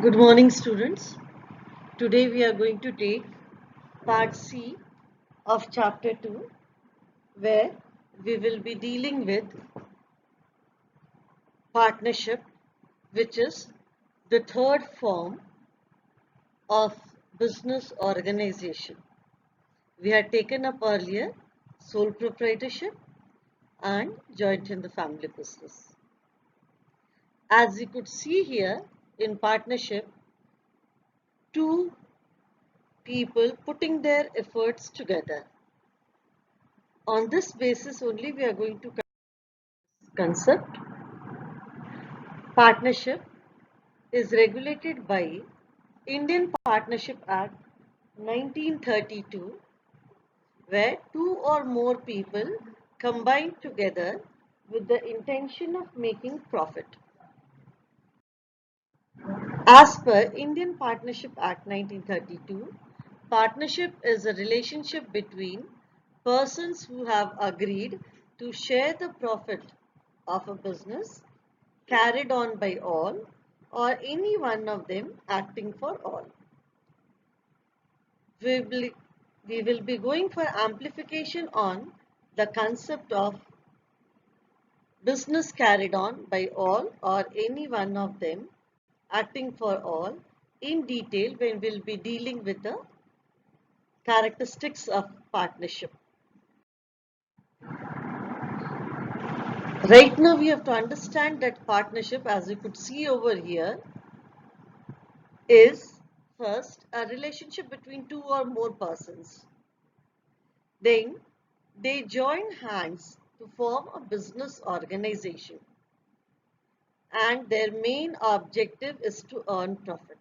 Good morning, students. Today we are going to take part C of chapter 2, where we will be dealing with partnership, which is the third form of business organization. We had taken up earlier sole proprietorship and joint in the family business. As you could see here, in partnership, two people putting their efforts together. On this basis only we are going to concept. Partnership is regulated by Indian Partnership Act 1932, where two or more people combine together with the intention of making profit. As per Indian Partnership Act 1932, partnership is a relationship between persons who have agreed to share the profit of a business carried on by all or any one of them acting for all. We will be going for amplification on the concept of business carried on by all or any one of them acting for all in detail when we'll be dealing with the characteristics of partnership. Right now we have to understand that partnership, as you could see over here, is first a relationship between two or more persons. Then they join hands to form a business organization, and their main objective is to earn profit.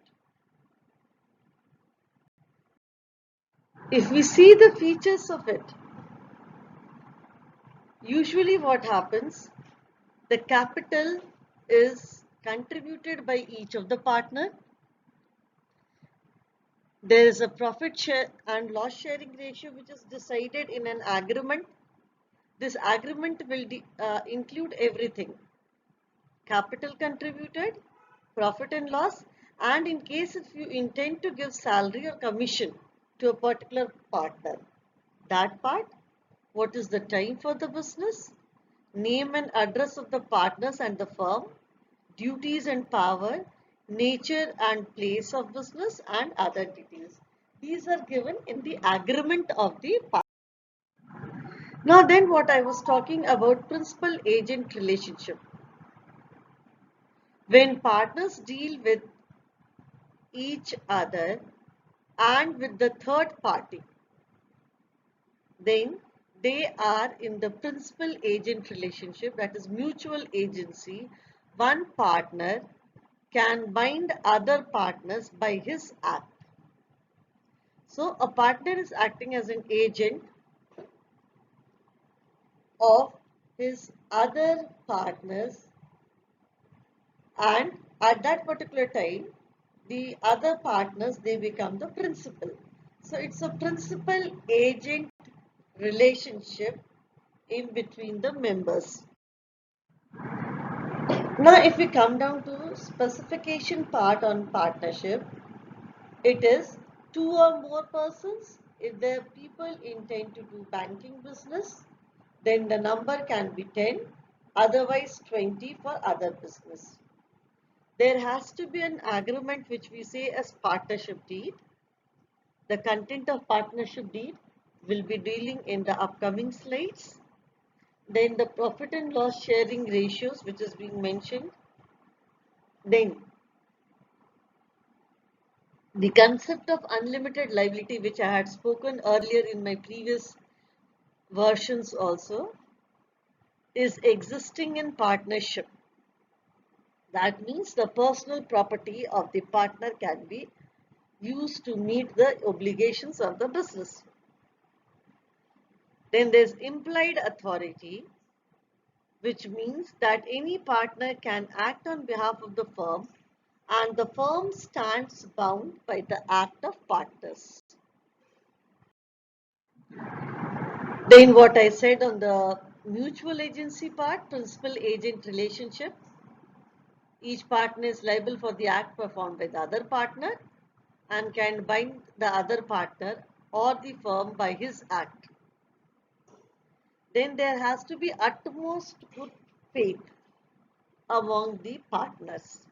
If we see the features of it, usually what happens, the capital is contributed by each of the partner. There is a profit share and loss sharing ratio which is decided in an agreement. This agreement will include everything: capital contributed, profit and loss, and in case if you intend to give salary or commission to a particular partner, that part, what is the time for the business, name and address of the partners and the firm, duties and power, nature and place of business, and other details. These are given in the agreement of the partner. Now then, what I was talking about, principal agent relationship. When partners deal with each other and with the third party, then they are in the principal agent relationship, that is mutual agency. One partner can bind other partners by his act. So a partner is acting as an agent of his other partners, and at that particular time the other partners, they become the principal. So it's a principal agent relationship in between the members. Now if we come down to specification part on partnership, it is two or more persons. If the people intend to do banking business, then the number can be 10, otherwise 20 for other business. There has to be an agreement which we say as partnership deed. The content of partnership deed will be dealing in the upcoming slides. Then the profit and loss sharing ratios which is being mentioned. Then the concept of unlimited liability, which I had spoken earlier in my previous versions also, is existing in partnership. That means the personal property of the partner can be used to meet the obligations of the business. Then there's implied authority, which means that any partner can act on behalf of the firm and the firm stands bound by the act of partners. Then what I said on the mutual agency part, principal agent relationship, Each partner is liable for the act performed by the other partner and can bind the other partner or the firm by his act. Then there has to be utmost good faith among the partners.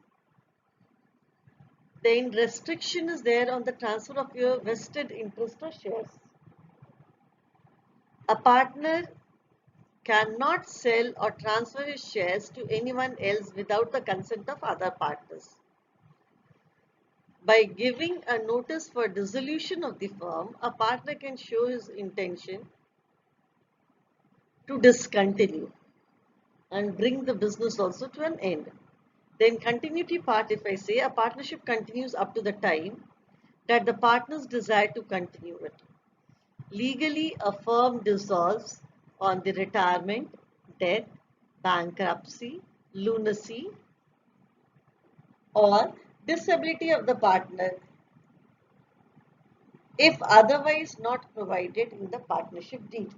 Then restriction is there on the transfer of your vested interest or shares. A partner cannot sell or transfer his shares to anyone else without the consent of other partners. By giving a notice for dissolution of the firm, a partner can show his intention to discontinue and bring the business also to an end. Then continuity part, if I say a partnership continues up to the time that the partners desire to continue it. Legally, a firm dissolves on the retirement, death, bankruptcy, lunacy, or disability of the partner if otherwise not provided in the partnership deed.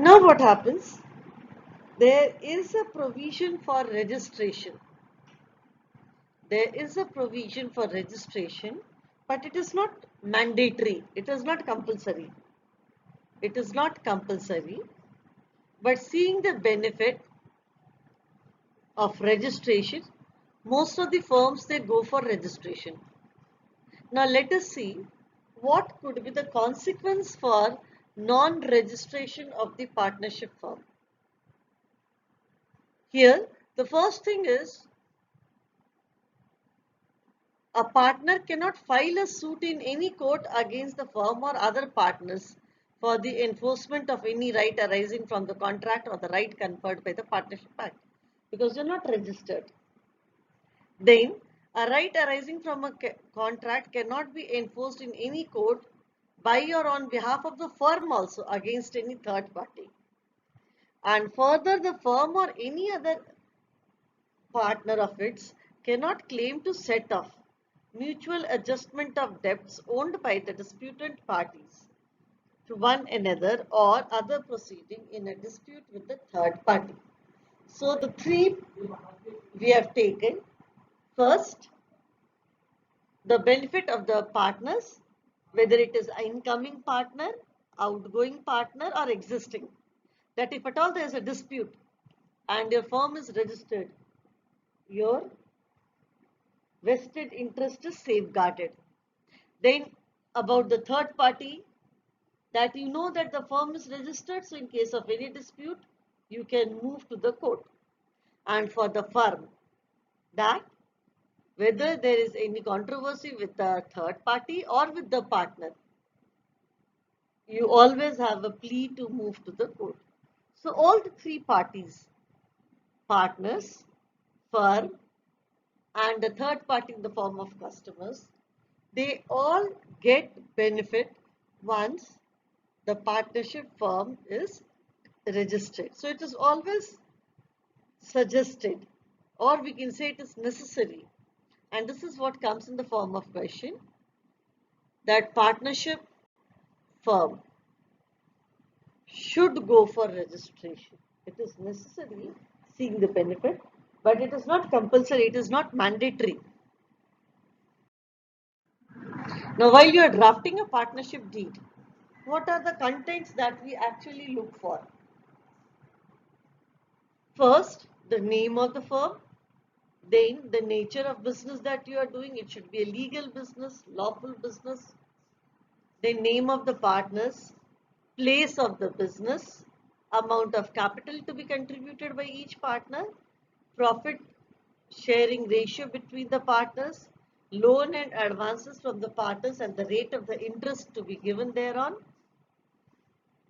Now what happens? There is a provision for registration. There is a provision for registration, but it is not mandatory. It is not compulsory. It is not compulsory, but seeing the benefit of registration, most of the firms, they go for registration. Now let us see what could be the consequence for non-registration of the partnership firm. Here, the first thing is a partner cannot file a suit in any court against the firm or other partners for the enforcement of any right arising from the contract or the right conferred by the Partnership Act because you're not registered. Then, a right arising from a contract cannot be enforced in any court by or on behalf of the firm also against any third party. And further, the firm or any other partner of its cannot claim to set off mutual adjustment of debts owned by the disputant parties to one another or other proceeding in a dispute with the third party. So the three we have taken. First, the benefit of the partners, whether it is incoming partner, outgoing partner or existing. That if at all there is a dispute and your firm is registered, your vested interest is safeguarded. Then about the third party, that you know that the firm is registered, so in case of any dispute, you can move to the court. And for the firm, that whether there is any controversy with the third party or with the partner, you always have a plea to move to the court. So all the three parties, partners, firm, and the third party in the form of customers, they all get benefit once the partnership firm is registered. So it is always suggested, or we can say it is necessary, and this is what comes in the form of question, that partnership firm should go for registration. It is necessary, seeing the benefit, but it is not compulsory, it is not mandatory. Now, while you are drafting a partnership deed, what are the contents that we actually look for? First, the name of the firm, then the nature of business that you are doing. It should be a legal business, lawful business. The name of the partners, place of the business, amount of capital to be contributed by each partner, profit sharing ratio between the partners, loan and advances from the partners and the rate of the interest to be given thereon,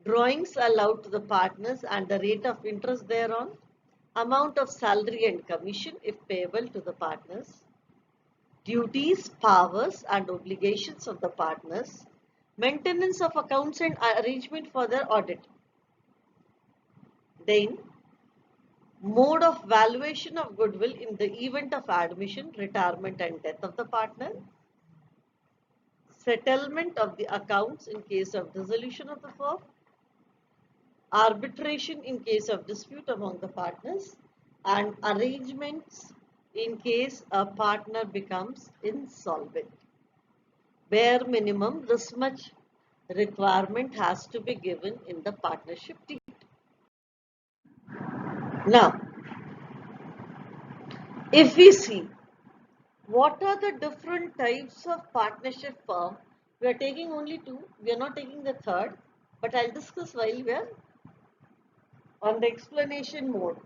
drawings allowed to the partners and the rate of interest thereon, amount of salary and commission if payable to the partners, duties, powers and obligations of the partners, maintenance of accounts and arrangement for their audit. Then, mode of valuation of goodwill in the event of admission, retirement and death of the partner, settlement of the accounts in case of dissolution of the firm, arbitration in case of dispute among the partners, and arrangements in case a partner becomes insolvent. Bare minimum, this much requirement has to be given in the partnership deed. Now, if we see what are the different types of partnership firm, we are taking only two, we are not taking the third, but I'll discuss while we are on the explanation mode.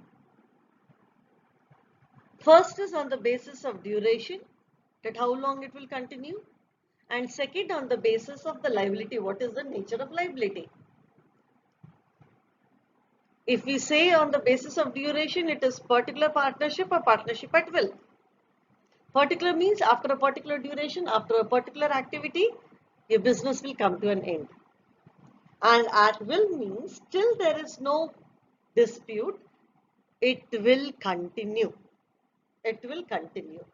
First is on the basis of duration, that how long it will continue, and second on the basis of the liability, what is the nature of liability. If we say on the basis of duration, it is particular partnership or partnership at will. Particular means after a particular duration, after a particular activity, your business will come to an end. And at will means till there is no dispute, it will continue. It will continue.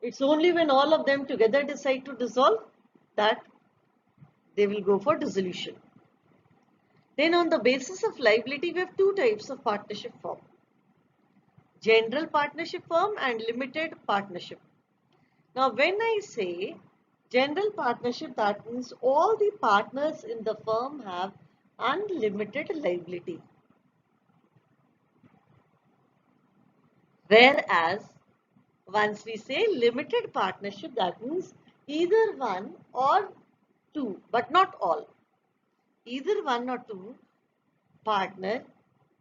It's only when all of them together decide to dissolve that they will go for dissolution. Then on the basis of liability, we have two types of partnership firm. General partnership firm and limited partnership. Now when I say general partnership, that means all the partners in the firm have unlimited liability. Whereas once we say limited partnership, that means either one or two, but not all. Either one or two partner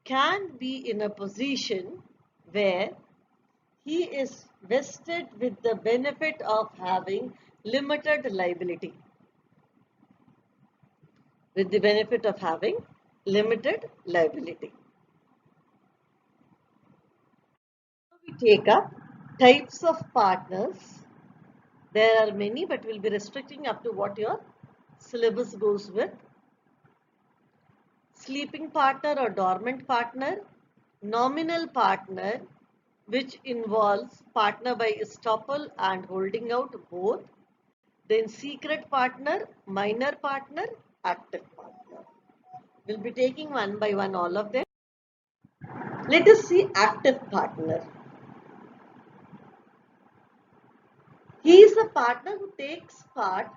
can be in a position where he is vested with the benefit of having limited liability. With the benefit of having limited liability. We take up types of partners. There are many, but we'll be restricting up to what your syllabus goes with. Sleeping partner or dormant partner, nominal partner, which involves partner by estoppel and holding out both, then secret partner, minor partner, active partner. We'll be taking one by one all of them. Let us see active partner. He is a partner who takes part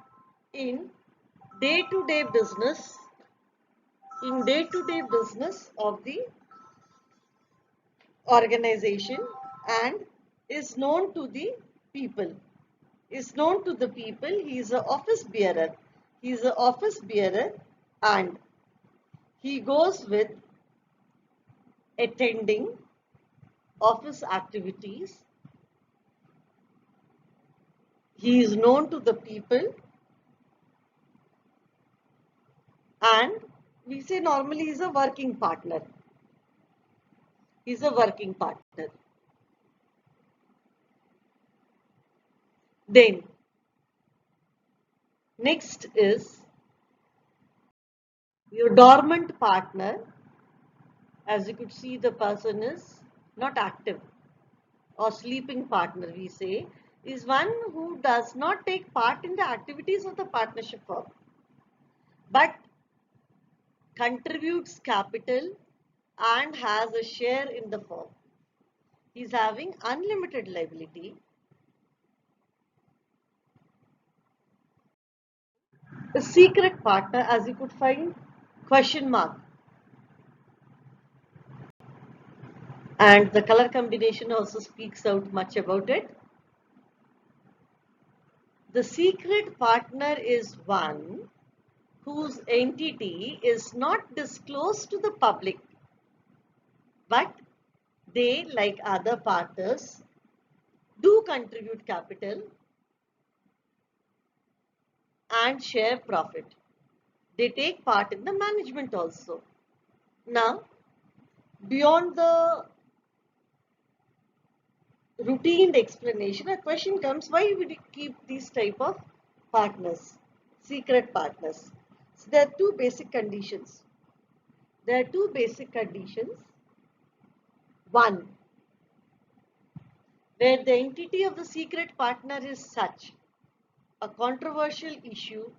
in day-to-day business, of the organization and is known to the people. He is an office bearer. And he goes with attending office activities. He is known to the people, and we say normally he is a working partner. Then next is your dormant partner. As you could see, the person is not active, or sleeping partner we say, is one who does not take part in the activities of the partnership firm, but contributes capital and has a share in the firm. He is having unlimited liability. The secret partner, as you could find, question mark. And the color combination also speaks out much about it. The secret partner is one whose entity is not disclosed to the public, but they, like other partners, do contribute capital and share profit. They take part in the management also. Now, beyond the routine explanation, a question comes, why would you keep these type of partners, secret partners? So there are two basic conditions. One, where the entity of the secret partner is such a controversial issue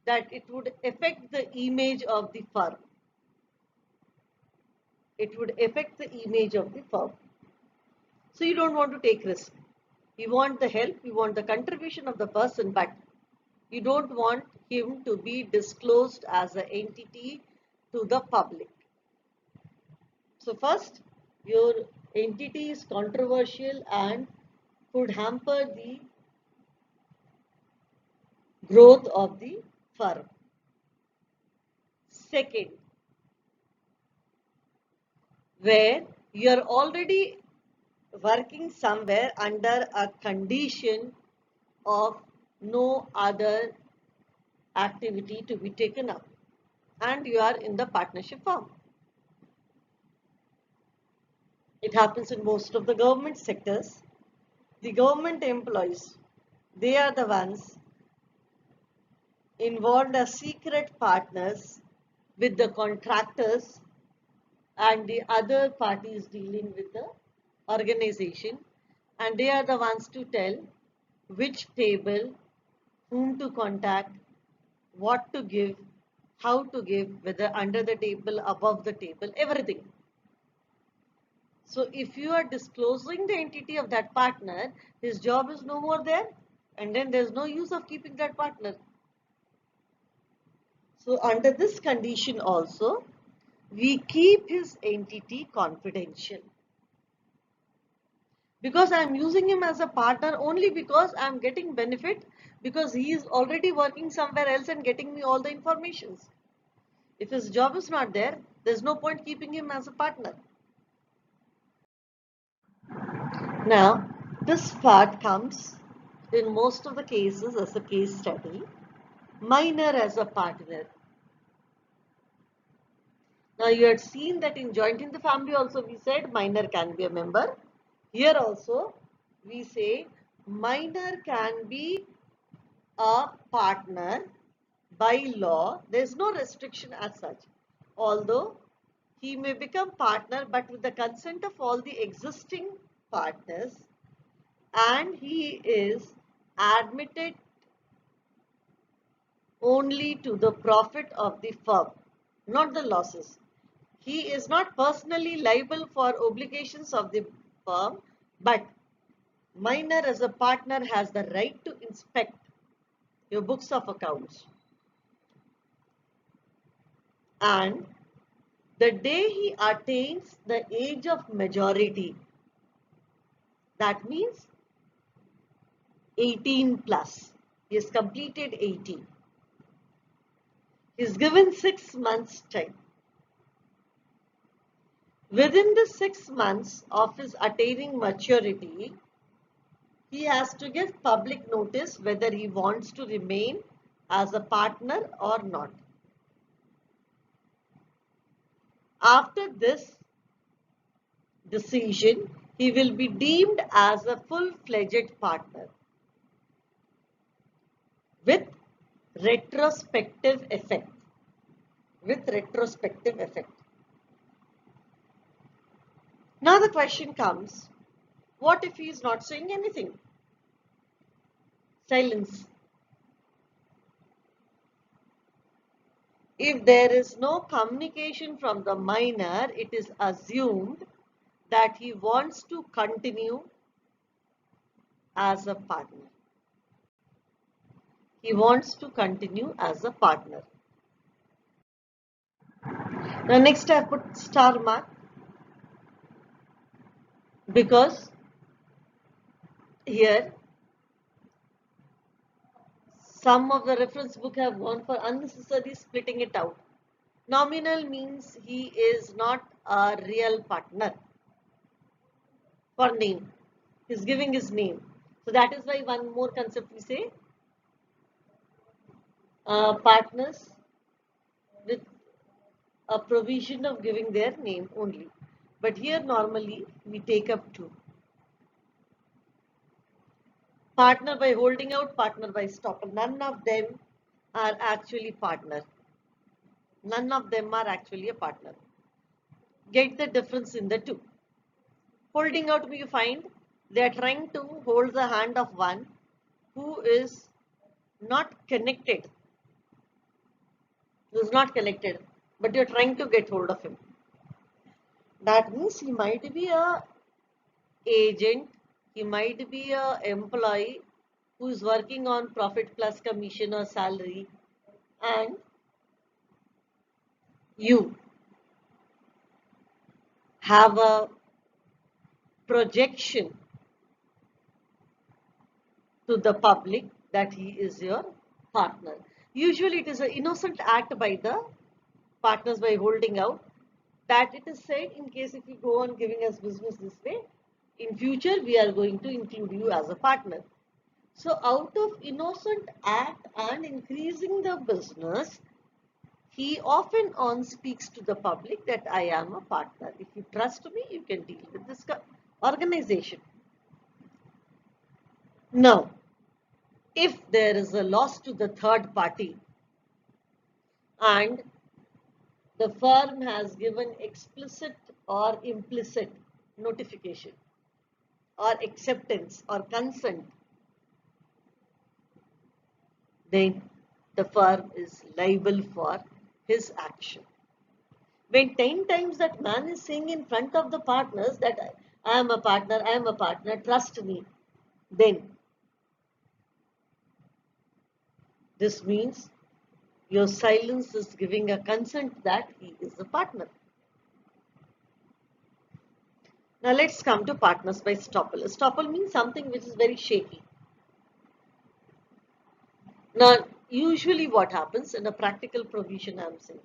that it would affect the image of the firm. It would affect the image of the firm. So you don't want to take risk. You want the help, you want the contribution of the person, but you don't want him to be disclosed as an entity to the public. So first, your entity is controversial and could hamper the growth of the firm. Second, where you are already working somewhere under a condition of no other activity to be taken up, and you are in the partnership firm. It happens in most of the government sectors. The government employees, they are the ones involved as secret partners with the contractors and the other parties dealing with the organization, and they are the ones to tell which table, whom to contact, what to give, how to give, whether under the table, above the table, everything. So if you are disclosing the entity of that partner, his job is no more there, and then there's no use of keeping that partner. So under this condition also, we keep his entity confidential. Because I'm using him as a partner only because I'm getting benefit, because he is already working somewhere else and getting me all the informations. If his job is not there, there's no point keeping him as a partner. Now, this part comes in most of the cases as a case study, minor as a partner. Now, you had seen that in joint in the family also we said minor can be a member. Here also we say minor can be a partner by law. There is no restriction as such. Although he may become partner, but with the consent of all the existing partners, and he is admitted only to the profit of the firm, not the losses. He is not personally liable for obligations of the firm, but minor as a partner has the right to inspect your books of accounts. And the day he attains the age of majority, that means 18 plus, he has completed 18. He is given 6 months time. Within the 6 months of his attaining maturity, he has to give public notice whether he wants to remain as a partner or not. After this decision, he will be deemed as a full-fledged partner with retrospective effect. Now the question comes, what if he is not saying anything? Silence. If there is no communication from the minor, it is assumed that he wants to continue as a partner. He wants to continue as a partner. Now next I put star mark because here some of the reference book have gone for unnecessarily splitting it out. Nominal means he is not a real partner. For name, he is giving his name. So that is why one more concept we say partners with a provision of giving their name only. But here normally we take up two. Partner by holding out, partner by stopper. None of them are actually partner. None of them are actually a partner. Get the difference in the two. Holding out, you find they are trying to hold the hand of one who is not connected Who's not connected, but you're trying to get hold of him. That means he might be a agent, he might be a employee who is working on profit plus commission or salary, and you have a projection to the public that he is your partner. Usually it is an innocent act by the partners by holding out, that it is said in case if you go on giving us business this way, in future we are going to include you as a partner. So out of innocent act and increasing the business, he often on speaks to the public that I am a partner. If you trust me, you can deal with this organization. Now, if there is a loss to the third party and the firm has given explicit or implicit notification or acceptance or consent, then the firm is liable for his action. When 10 times that man is saying in front of the partners that I am a partner, trust me, then this means your silence is giving a consent that he is a partner. Now let's come to partners by estoppel. Estoppel means something which is very shaky. Now, usually what happens in a practical provision, I'm saying,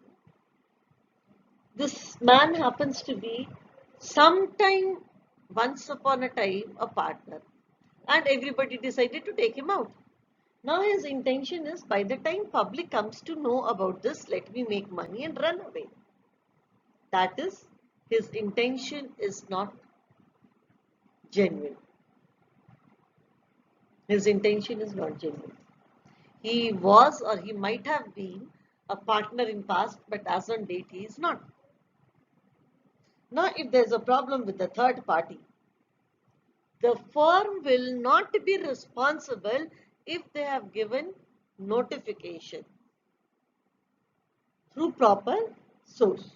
this man happens to be sometime, once upon a time, a partner, and everybody decided to take him out. Now his intention is, by the time public comes to know about this, let me make money and run away. That is, his intention is not genuine. His intention is not genuine. He was or he might have been a partner in past, but as on date he is not. Now if there is a problem with the third party, the firm will not be responsible if they have given notification through proper source.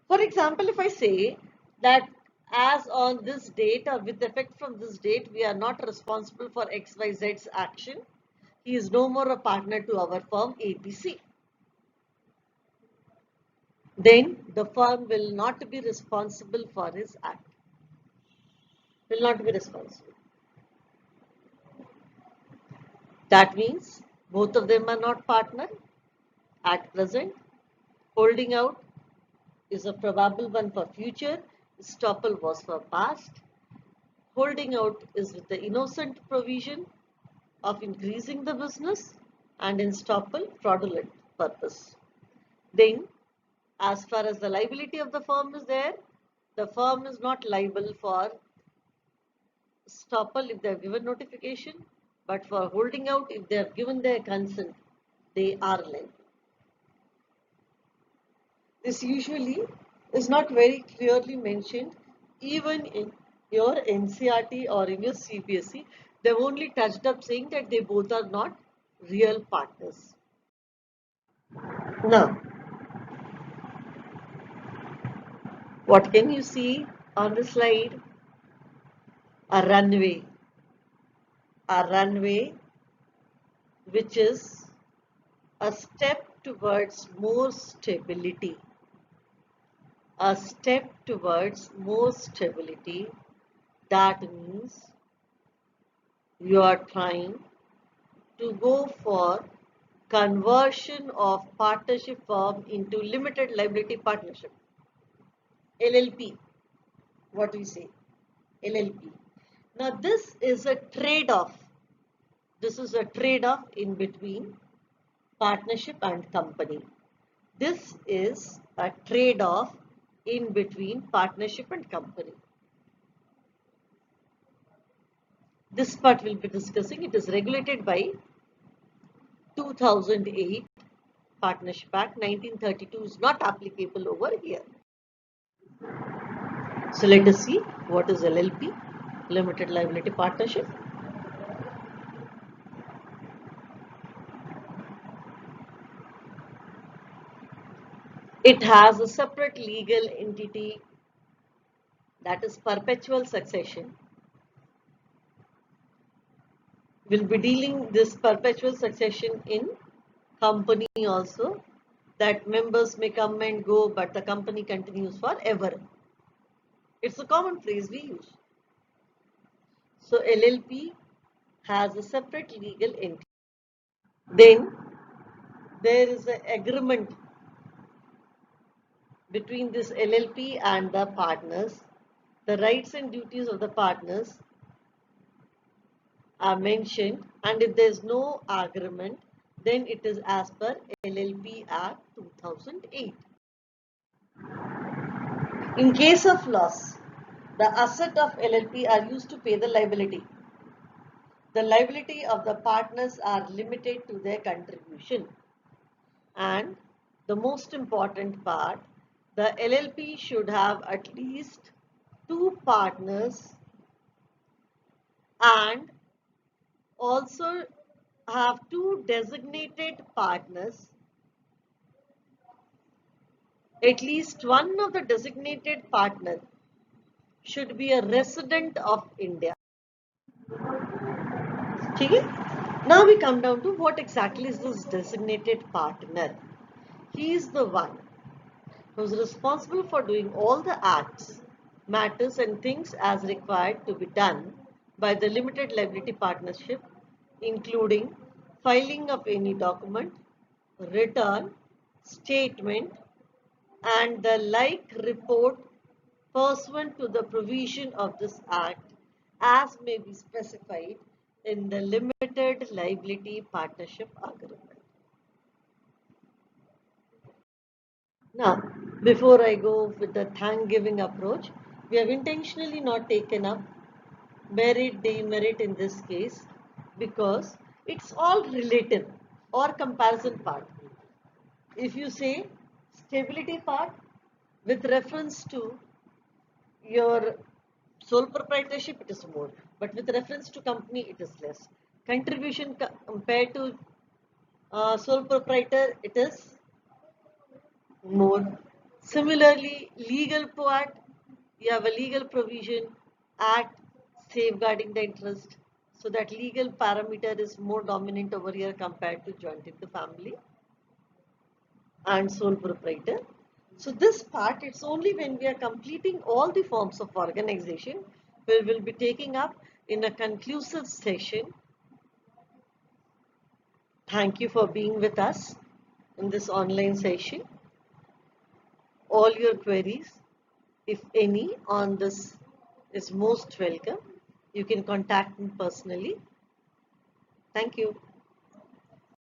For example, if I say that as on this date or with effect from this date, we are not responsible for XYZ's action, he is no more a partner to our firm ABC. Then the firm will not be responsible for his act. Will not be responsible. That means both of them are not partner at present. Holding out is a probable one for future. Estoppel was for past. Holding out is with the innocent provision of increasing the business, and in estoppel, fraudulent purpose. Then, as far as the liability of the firm is there, the firm is not liable for estoppel if they have given notification, but for holding out, if they have given their consent, they are liable. This usually is not very clearly mentioned even in your NCERT or in your CBSE. They've only touched up saying that they both are not real partners. Now, what can you see on the slide? A runway. A runway which is a step towards more stability. A step towards more stability. That means you are trying to go for conversion of partnership firm into limited liability partnership. LLP. What we say? LLP. Now this is a trade-off. This is a trade-off in between partnership and company. This is a trade-off in between partnership and company. This part we'll be discussing. It is regulated by 2008 Partnership Act. 1932 is not applicable over here. So let us see what is LLP, Limited Liability Partnership. It has a separate legal entity, that is perpetual succession. We'll be dealing this perpetual succession in company also, that members may come and go, but the company continues forever. It's a common phrase we use. So LLP has a separate legal entity. Then there is an agreement between this LLP and the partners. The rights and duties of the partners are mentioned, and if there is no agreement, then it is as per LLP Act 2008. In case of loss, the asset of LLP are used to pay the liability. The liability of the partners are limited to their contribution. And the most important part, the LLP should have at least 2 partners and also have 2 designated partners. At least one of the designated partner should be a resident of India. Okay? Now we come down to what exactly is this designated partner. He is the one who is responsible for doing all the acts, matters and things as required to be done by the limited liability partnership, including filing of any document, return, statement and the like report pursuant to the provision of this act as may be specified in the limited liability partnership agreement. Now, before I go with the thank giving approach, we have intentionally not taken up merit, demerit in this case because it's all relative or comparison part. If you say stability part with reference to your sole proprietorship, it is more, but with reference to company, it is less. Contribution compared to sole proprietor, it is more. Similarly, legal part, you have a legal provision, act safeguarding the interest, so that legal parameter is more dominant over here compared to joint in the family and sole proprietor. So this part, it's only when we are completing all the forms of organization, we will be taking up in a conclusive session. Thank you for being with us in this online session. All your queries, if any, on this is most welcome. You can contact me personally. Thank you.